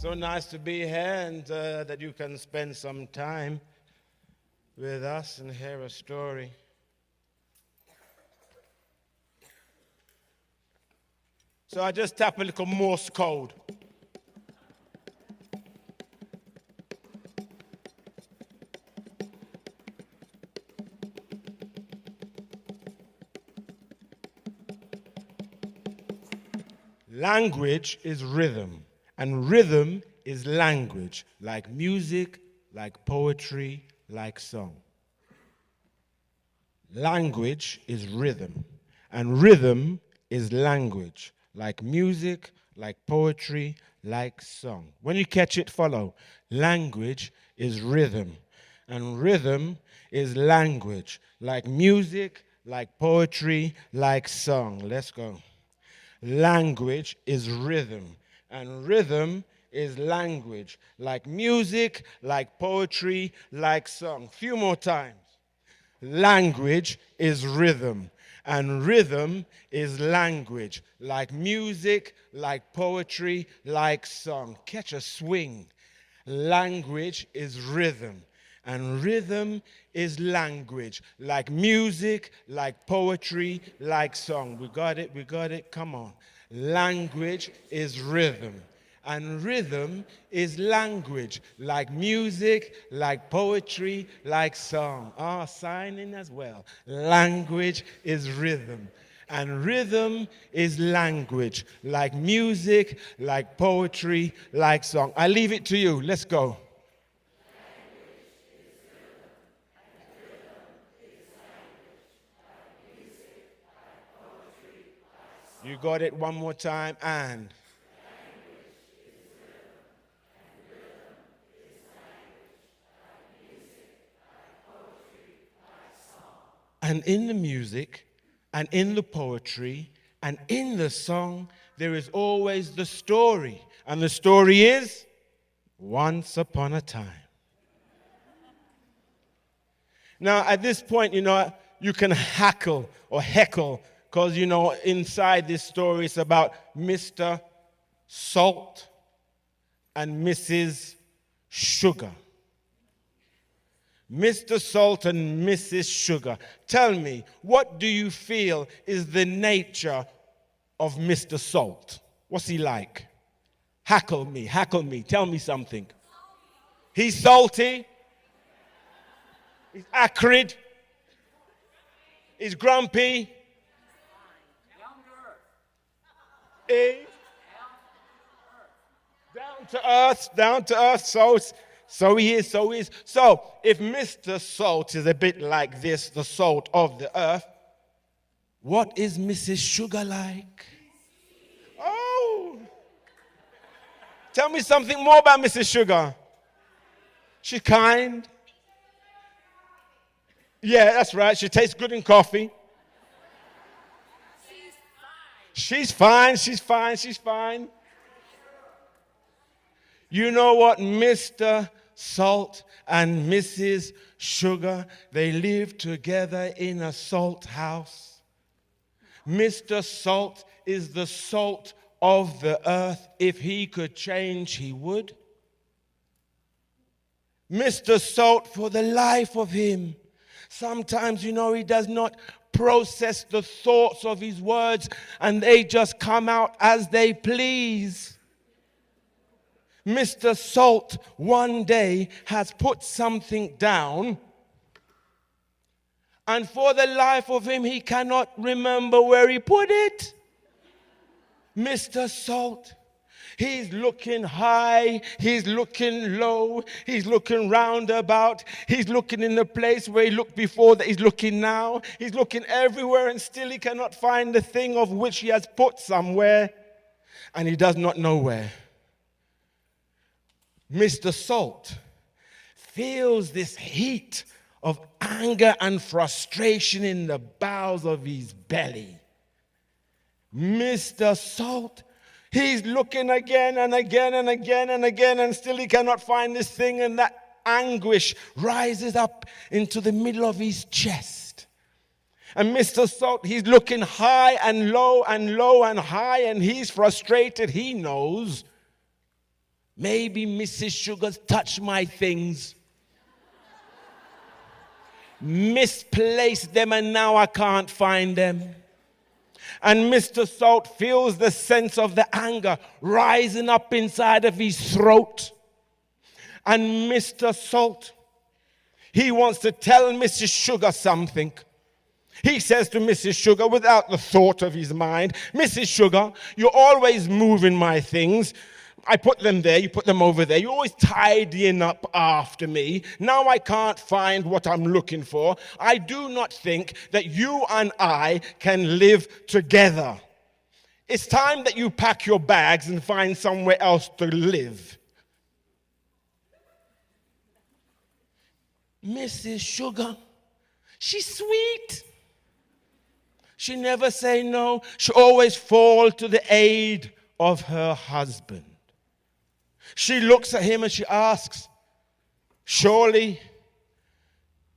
So nice to be here and that you can spend some time with us and hear a story. So I just tap a little Morse code. Language is rhythm, and rhythm is language, like music, like poetry, like song. Language is rhythm, and rhythm is language, like music, like poetry, like song. When you catch it, follow. Language is rhythm, and rhythm is language, like music, like poetry, like song. Let's go. Language is rhythm, and rhythm is language, like music, like poetry, like song. Few more times. Language is rhythm, and rhythm is language, like music, like poetry, like song. Catch a swing. Language is rhythm, and rhythm is language, like music, like poetry, like song. We got it, come on. Language is rhythm, and rhythm is language, like music, like poetry, like song. Sign in as well. Language is rhythm, and rhythm is language, like music, like poetry, like song. I leave it to you. Let's go. You got it one more time, and in the music, and in the poetry, and in the song, there is always the story. And the story is once upon a time. Now, at this point, you can hackle or heckle, because, inside this story, it's about Mr. Salt and Mrs. Sugar. Mr. Salt and Mrs. Sugar. Tell me, what do you feel is the nature of Mr. Salt? What's he like? Hackle me. Tell me something. He's salty. He's acrid. He's grumpy. Down to earth. So he is. So if Mr. Salt is a bit like this, the salt of the earth, what is Mrs. Sugar like? Oh, tell me something more about Mrs. Sugar. She's kind. Yeah, that's right. She tastes good in coffee. She's fine. You know what? Mr. Salt and Mrs. Sugar, they live together in a salt house. Mr. Salt is the salt of the earth. If he could change, he would. Mr. Salt, for the life of him, sometimes, he does not process the thoughts of his words, and they just come out as they please. Mr. Salt one day has put something down, and for the life of him, he cannot remember where he put it. Mr. Salt, he's looking high, he's looking low, he's looking roundabout, he's looking in the place where he looked before that he's looking now. He's looking everywhere, and still he cannot find the thing of which he has put somewhere, and he does not know where. Mr. Salt feels this heat of anger and frustration in the bowels of his belly. Mr. Salt, he's looking again and again and again and again, and still he cannot find this thing, and that anguish rises up into the middle of his chest. And Mr. Salt, he's looking high and low and low and high, and he's frustrated. He knows Maybe Mrs. Sugar's touched my things, misplaced them, and now I can't find them. And Mr. Salt feels the sense of the anger rising up inside of his throat. And Mr. Salt, he wants to tell Mrs. Sugar something. He says to Mrs. Sugar, without the thought of his mind, Mrs. Sugar, you're always moving my things. I put them there, you put them over there. You're always tidying up after me. Now I can't find what I'm looking for. I do not think that you and I can live together. It's time that you pack your bags and find somewhere else to live. Mrs. Sugar, she's sweet. She never say no. She always fall to the aid of her husband. She looks at him and she asks, surely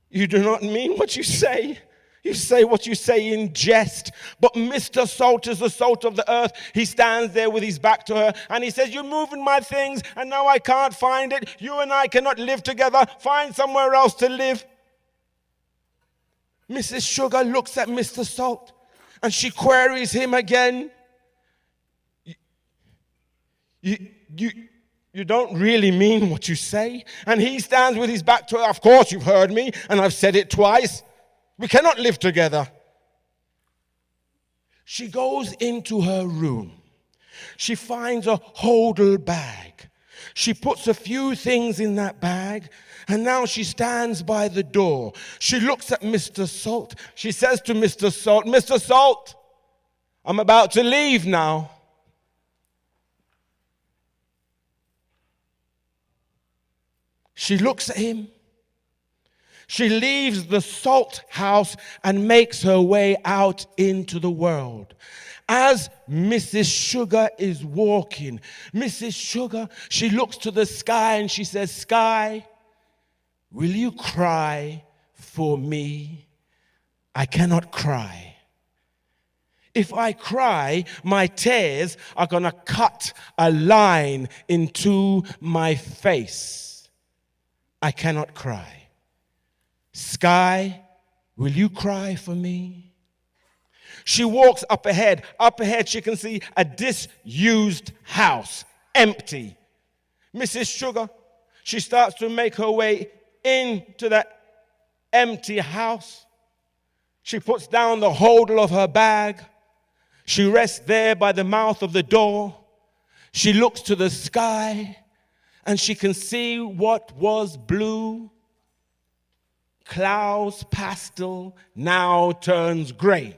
you do not mean what you say. You say what you say in jest. But Mr. Salt is the salt of the earth. He stands there with his back to her and he says, you're moving my things and now I can't find it. You and I cannot live together. Find somewhere else to live. Mrs. Sugar looks at Mr. Salt and she queries him again. You don't really mean what you say? And he stands with his back to her. Of course you've heard me, and I've said it twice. We cannot live together. She goes into her room. She finds a hodl bag. She puts a few things in that bag, and now she stands by the door. She looks at Mr. Salt. She says to Mr. Salt, Mr. Salt, I'm about to leave now. She looks at him. She leaves the salt house and makes her way out into the world. As Mrs. Sugar is walking, Mrs. Sugar, she looks to the sky and she says, Sky, will you cry for me? I cannot cry. If I cry, my tears are going to cut a line into my face. I cannot cry. Sky, will you cry for me? She walks up ahead. Up ahead, she can see a disused house, empty. Mrs. Sugar, she starts to make her way into that empty house. She puts down the hodl of her bag. She rests there by the mouth of the door. She looks to the sky. And she can see what was blue, clouds, pastel, now turns gray.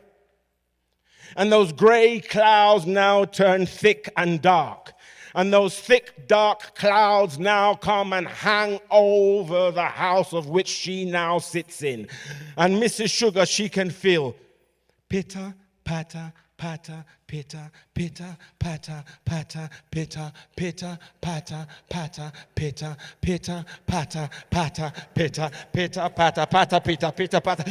And those gray clouds now turn thick and dark. And those thick, dark clouds now come and hang over the house of which she now sits in. And Mrs. Sugar, she can feel pitter, patter, patter, pitter, pitter, patter, patter, pitter, pitter, patter, patter, pitter, pitter, patter, patter, pitter, pitter, patter, patter, pitter, pitter, patter.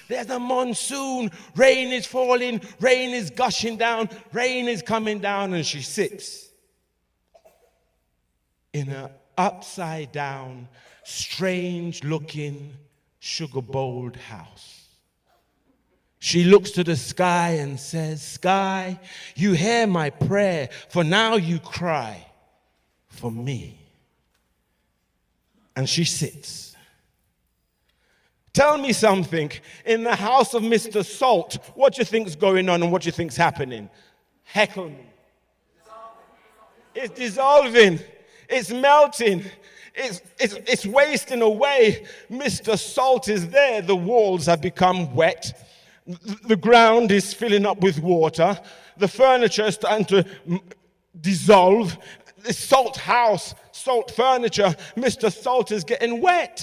There's a monsoon. Rain is falling. Rain is gushing down. Rain is coming down, and she sits in an upside down, strange-looking, sugar-bowled house. She looks to the sky and says, Sky, you hear my prayer, for now you cry for me. And she sits. Tell me something. In the house of Mr. Salt, what do you think's going on and what do you think's happening? Heckle me. It's dissolving. It's melting. It's wasting away. Mr. Salt is there. The walls have become wet. The ground is filling up with water. The furniture is starting to dissolve. The salt house, salt furniture, Mr. Salt is getting wet.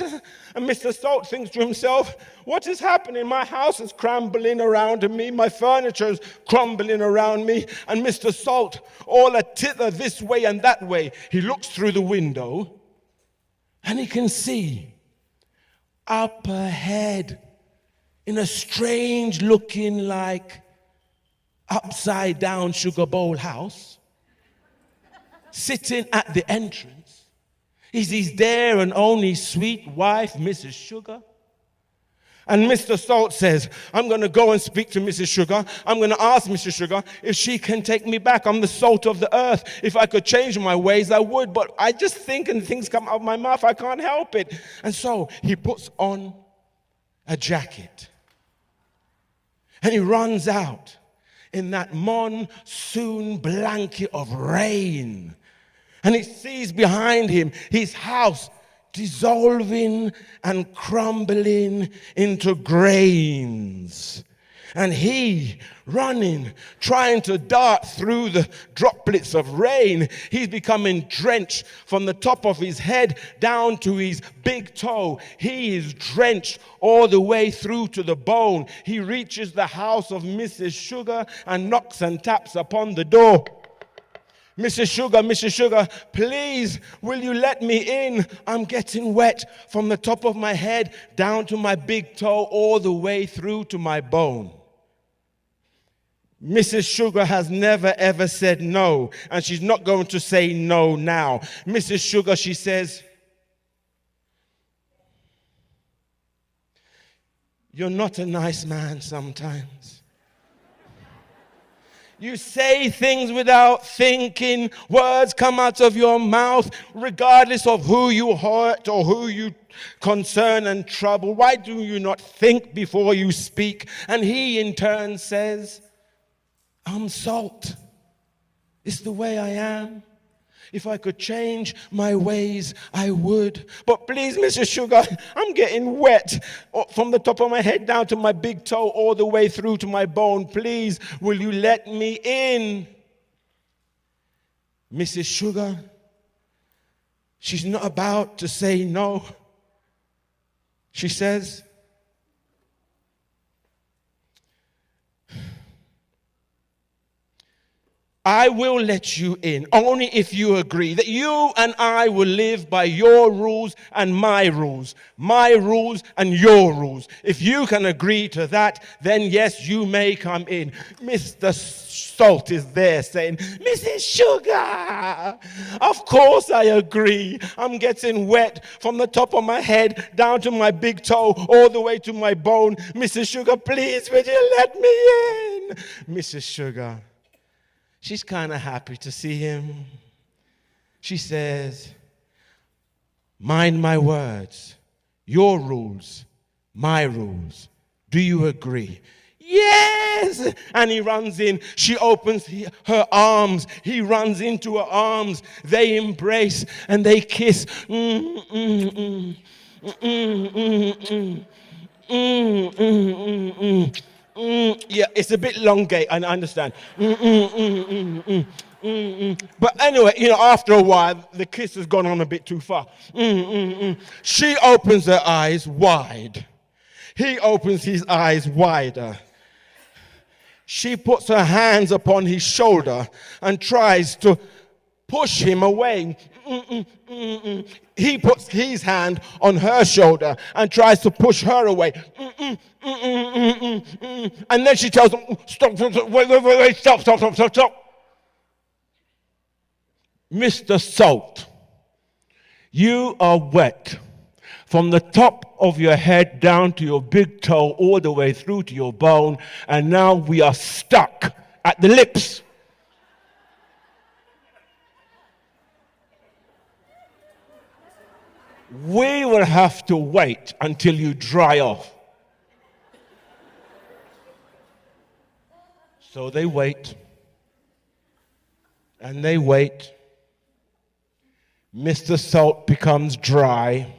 And Mr. Salt thinks to himself, what is happening? My house is crumbling around me. My furniture is crumbling around me. And Mr. Salt, all a tither this way and that way. He looks through the window and he can see up ahead in a strange looking like upside down sugar bowl house. sitting at the entrance is his dear and only sweet wife, Mrs. Sugar. And Mr. Salt says, I'm going to go and speak to Mrs. Sugar. I'm going to ask Mrs. Sugar if she can take me back. I'm the salt of the earth. If I could change my ways, I would. But I just think and things come out of my mouth. I can't help it. And so he puts on a jacket. And he runs out in that monsoon blanket of rain. And he sees behind him his house dissolving and crumbling into grains. And he running, trying to dart through the droplets of rain. He's becoming drenched from the top of his head down to his big toe. He is drenched all the way through to the bone. He reaches the house of Mrs. Sugar and knocks and taps upon the door. Mrs. Sugar, please, will you let me in? I'm getting wet from the top of my head down to my big toe, all the way through to my bone. Mrs. Sugar has never, ever said no, and she's not going to say no now. Mrs. Sugar, she says, you're not a nice man sometimes. You say things without thinking. Words come out of your mouth regardless of who you hurt or who you concern and trouble. Why do you not think before you speak? And he in turn says, I'm salt. It's the way I am. If I could change my ways, I would. But please, Mrs. Sugar, I'm getting wet from the top of my head down to my big toe, all the way through to my bone. Please, will you let me in? Mrs. Sugar, she's not about to say no. She says, I will let you in only if you agree that you and I will live by your rules and my rules and your rules. If you can agree to that, then yes, you may come in. Mr. Salt is there saying, Mrs. Sugar, of course I agree. I'm getting wet from the top of my head down to my big toe, all the way to my bone. Mrs. Sugar, please, would you let me in? Mrs. Sugar, she's kind of happy to see him. She says, mind my words, your rules, my rules. Do you agree? Yes! And he runs in. She opens her arms. He runs into her arms. They embrace and they kiss. Yeah, it's a bit elongate, I understand. But anyway, after a while, the kiss has gone on a bit too far. She opens her eyes wide. He opens his eyes wider. She puts her hands upon his shoulder and tries to push him away. He puts his hand on her shoulder and tries to push her away. And then she tells him, stop, wait, stop. Mr. Salt, you are wet from the top of your head down to your big toe, all the way through to your bone, and now we are stuck at the lips. We will have to wait until you dry off. So they wait. And they wait. Mr. Salt becomes dry.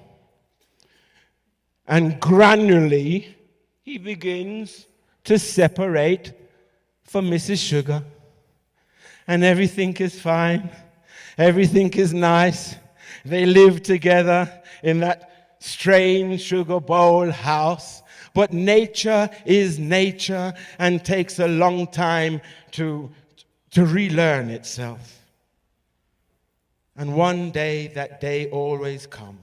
And gradually, he begins to separate from Mrs. Sugar. And everything is fine. Everything is nice. They live together in that strange sugar bowl house. But nature is nature and takes a long time to relearn itself. And one day, that day always comes.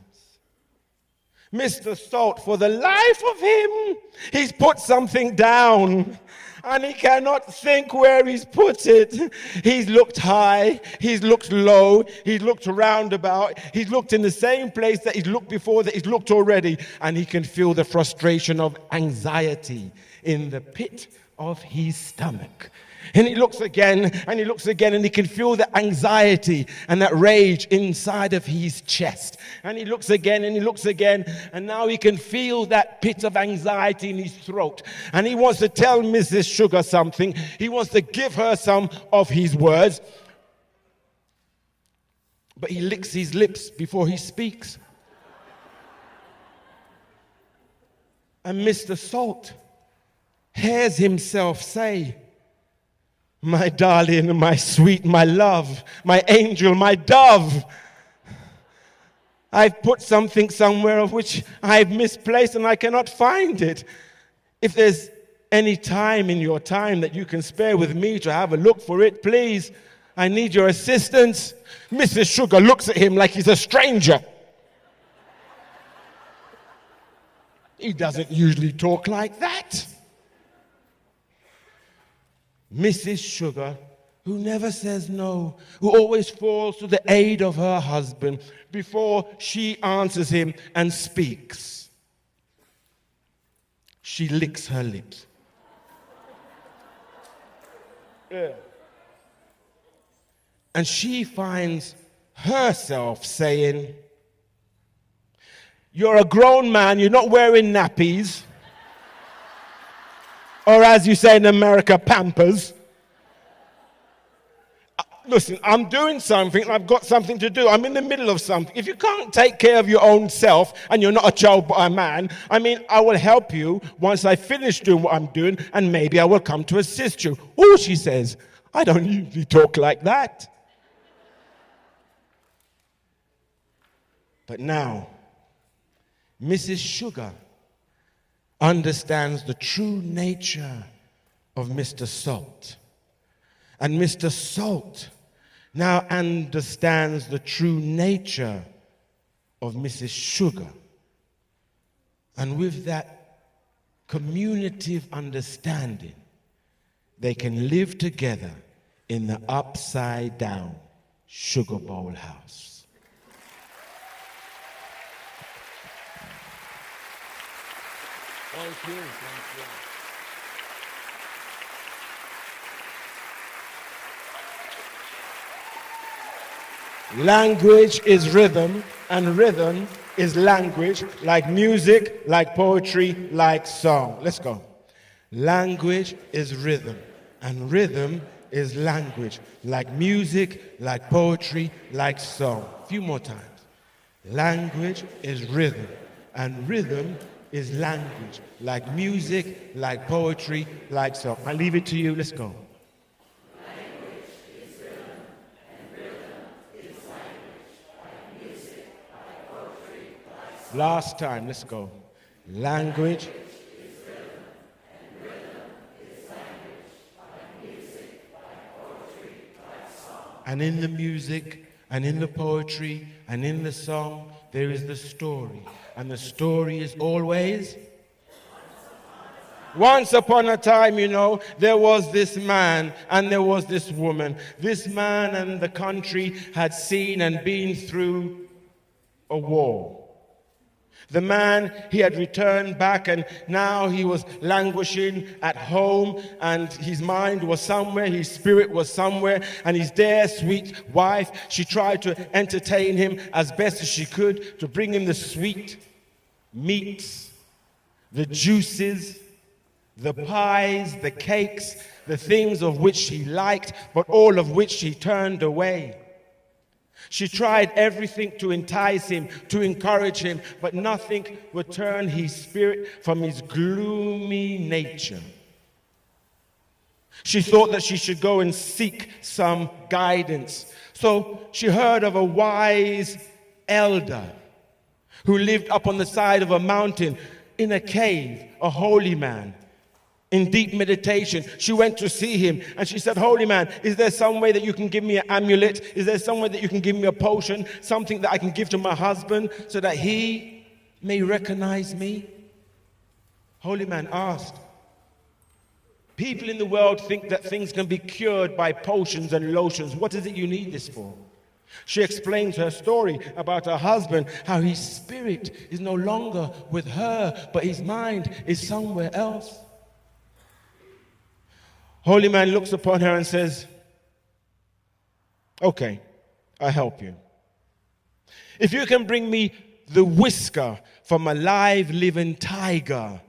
Mr. Salt, for the life of him, he's put something down. And he cannot think where he's put it. He's looked high, he's looked low, he's looked roundabout, he's looked in the same place that he's looked before, that he's looked already. And he can feel the frustration of anxiety in the pit of his stomach. And he looks again, and he looks again, and he can feel the anxiety and that rage inside of his chest. And he looks again, and he looks again, and now he can feel that pit of anxiety in his throat. And he wants to tell Mrs. Sugar something. He wants to give her some of his words. But he licks his lips before he speaks. And Mr. Salt hears himself say, "My darling, my sweet, my love, my angel, my dove. I've put something somewhere of which I've misplaced and I cannot find it. If there's any time in your time that you can spare with me to have a look for it, please, I need your assistance." Mrs. Sugar looks at him like he's a stranger. He doesn't usually talk like that. Mrs. Sugar, who never says no, who always falls to the aid of her husband before she answers him and speaks. She licks her lips. Yeah. And she finds herself saying, "You're a grown man, you're not wearing nappies. Or as you say in America, Pampers. Listen, I'm doing something, I've got something to do. I'm in the middle of something. If you can't take care of your own self and you're not a child but a man, I will help you once I finish doing what I'm doing, and maybe I will come to assist you." "Oh," she says, "I don't usually talk like that." But now, Mrs. Sugar understands the true nature of Mr. Salt. And Mr. Salt now understands the true nature of Mrs. Sugar. And with that communicative understanding, they can live together in the upside down sugar bowl house. Thank you. Language is rhythm, and rhythm is language, like music, like poetry, like song. Let's go. Language is rhythm, and rhythm is language, like music, like poetry, like song. A few more times. Language is rhythm, and rhythm is language, like music, like poetry, like song. I leave it to you. Let's go. Language is rhythm, and rhythm is language, like music, like poetry, like song. Last time. Let's go. Language is rhythm, and rhythm is language, like music, like poetry, like song. And in the music, and in the poetry, and in the song, there is the story. And the story is always, once upon a time, there was this man and there was this woman. This man and the country had seen and been through a war. The man, he had returned back, and now he was languishing at home, and his mind was somewhere, his spirit was somewhere, and his dear sweet wife, she tried to entertain him as best as she could, to bring him the sweet meats, the juices, the pies, the cakes, the things of which he liked, but all of which she turned away. She tried everything to entice him, to encourage him, but nothing would turn his spirit from his gloomy nature. She thought that she should go and seek some guidance. So she heard of a wise elder who lived up on the side of a mountain in a cave, a holy man. In deep meditation, she went to see him, and she said, "Holy man, is there some way that you can give me an amulet? Is there some way that you can give me a potion, something that I can give to my husband so that he may recognize me? Holy man asked. People in the world think that things can be cured by potions and lotions. What is it you need this for? She explains her story about her husband, how his spirit is no longer with her, but his mind is somewhere else. Holy man looks upon her and says, okay, I'll help you. If you can bring me the whisker from a live, living tiger,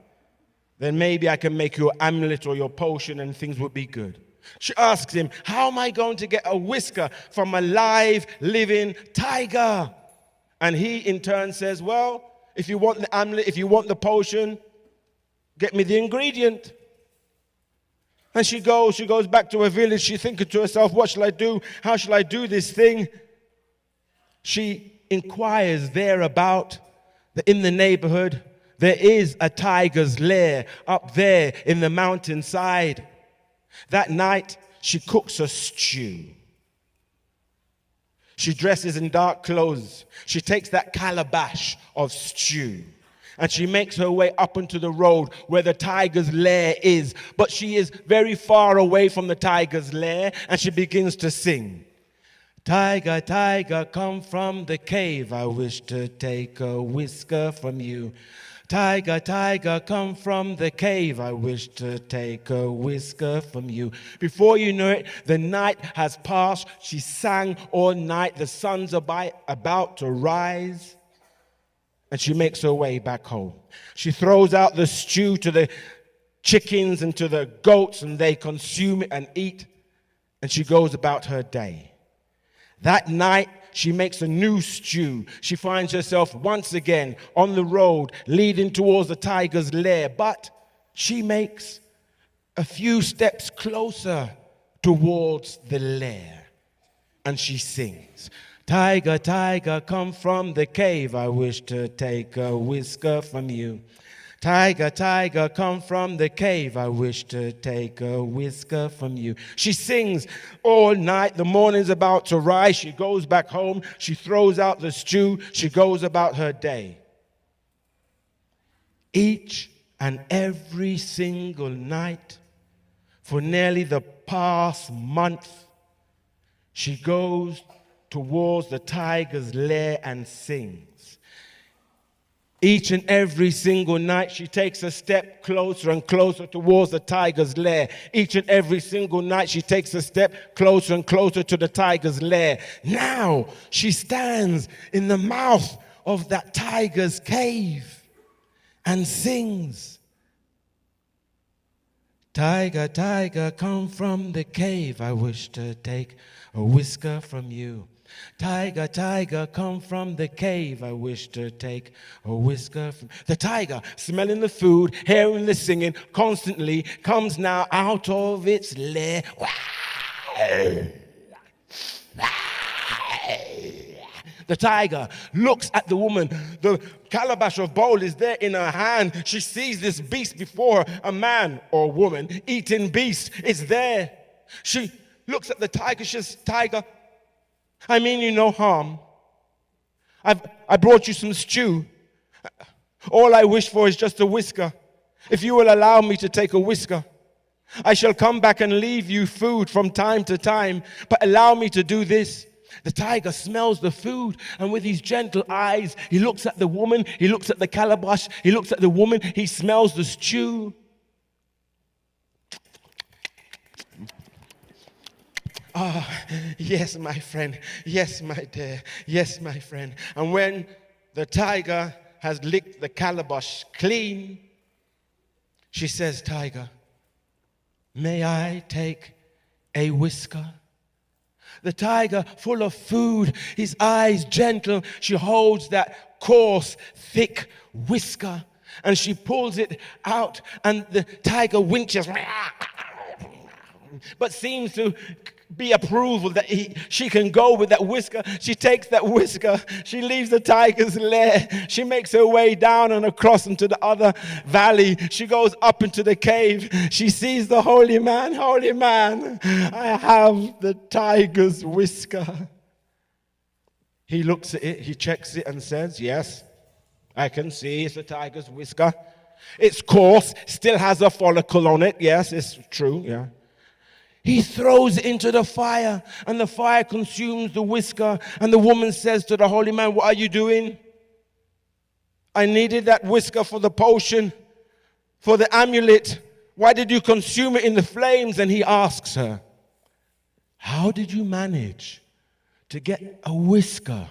then maybe I can make your amulet or your potion and things would be good. She asks him, how am I going to get a whisker from a live, living tiger? And he in turn says, well, if you want the amulet, if you want the potion, get me the ingredient. And she goes back to her village. She's thinking to herself, what shall I do? How shall I do this thing? She inquires thereabout that in the neighborhood, there is a tiger's lair up there in the mountainside. That night, she cooks a stew. She dresses in dark clothes. She takes that calabash of stew and she makes her way up into the road where the tiger's lair is. But she is very far away from the tiger's lair, and she begins to sing. Tiger, tiger, come from the cave. I wish to take a whisker from you. Tiger, tiger, come from the cave. I wish to take a whisker from you. Before you know it, the night has passed. She sang all night. The sun's about to rise. And she makes her way back home. She throws out the stew to the chickens and to the goats, and they consume it and eat. And she goes about her day. That night, she makes a new stew. She finds herself once again on the road leading towards the tiger's lair, but she makes a few steps closer towards the lair, and she sings, tiger, tiger, come from the cave. I wish to take a whisker from you. Tiger, tiger, come from the cave. I wish to take a whisker from you. She sings all night. The morning's about to rise. She goes back home. She throws out the stew. She goes about her day. Each and every single night for nearly the past month, she goes towards the tiger's lair and sings. Each and every single night, she takes a step closer and closer towards the tiger's lair. Each and every single night, she takes a step closer and closer to the tiger's lair. Now, she stands in the mouth of that tiger's cave and sings. Tiger, tiger, come from the cave. I wish to take a whisker from you. Tiger, tiger, come from the cave. I wish to take a whisker from... The tiger, smelling the food, hearing the singing, constantly comes now out of its lair. The tiger looks at the woman. The calabash of bowl is there in her hand. She sees this beast before her, a man or woman eating beast. It's there. She looks at the tiger. She says, tiger, I mean you no harm. I brought you some stew. All I wish for is just a whisker. If you will allow me to take a whisker, I shall come back and leave you food from time to time, but allow me to do this. The tiger smells the food, and with his gentle eyes, he looks at the woman, he looks at the calabash, he looks at the woman, he smells the stew. Ah, yes, my friend. Yes, my dear. Yes, my friend. And when the tiger has licked the calabash clean, she says, tiger, may I take a whisker? The tiger, full of food, his eyes gentle, she holds that coarse, thick whisker, and she pulls it out, and the tiger winches, but seems to be approval that she can go with that whisker. She takes that whisker. She leaves the tiger's lair. She makes her way down and across into the other valley. She goes up into the cave. She sees the holy man. Holy man, I have the tiger's whisker. He looks at it. He checks it and says, yes, I can see it's a tiger's whisker. It's coarse, still has a follicle on it. Yes, it's true, yeah. He throws it into the fire, and the fire consumes the whisker. And the woman says to the holy man, what are you doing? I needed that whisker for the potion, for the amulet. Why did you consume it in the flames? And he asks her, how did you manage to get a whisker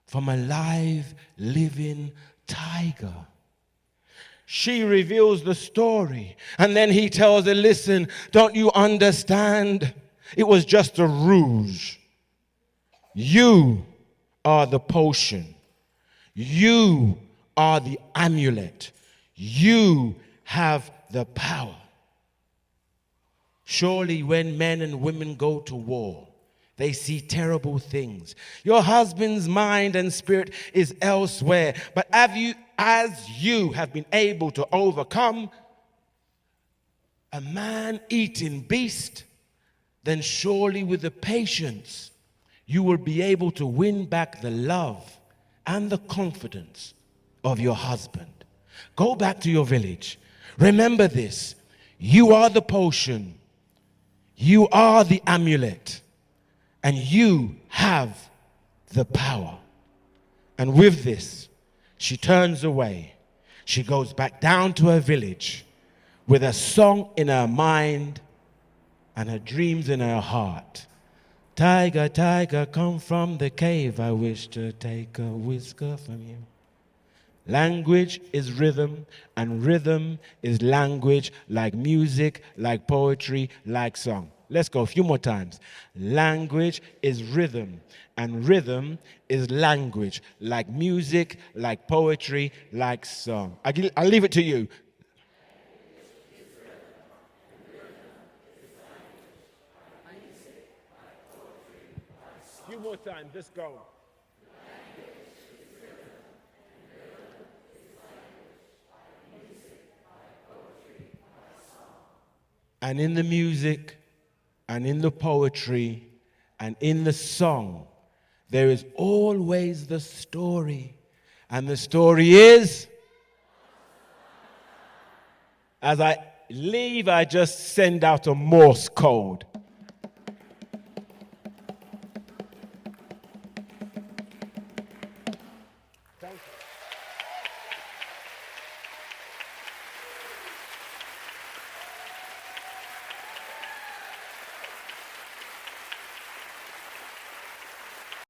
from a live, living tiger? She reveals the story. And then he tells her, listen, don't you understand? It was just a ruse. You are the potion. You are the amulet. You have the power. Surely when men and women go to war, they see terrible things. Your husband's mind and spirit is elsewhere. But as you have been able to overcome a man-eating beast, then surely with the patience, you will be able to win back the love and the confidence of your husband. Go back to your village. Remember this. You are the potion. You are the amulet. And you have the power. And with this, she turns away. She goes back down to her village with a song in her mind and her dreams in her heart. Tiger, tiger, come from the cave. I wish to take a whisker from you. Language is rhythm, and rhythm is language, like music, like poetry, like song. Let's go a few more times. Language is rhythm, and rhythm is language, like music, like poetry, like song. I'll leave it to you. A few more times, let's go. And in the music, and in the poetry, and in the song, there is always the story. And the story is, as I leave, I just send out a Morse code. Thank you.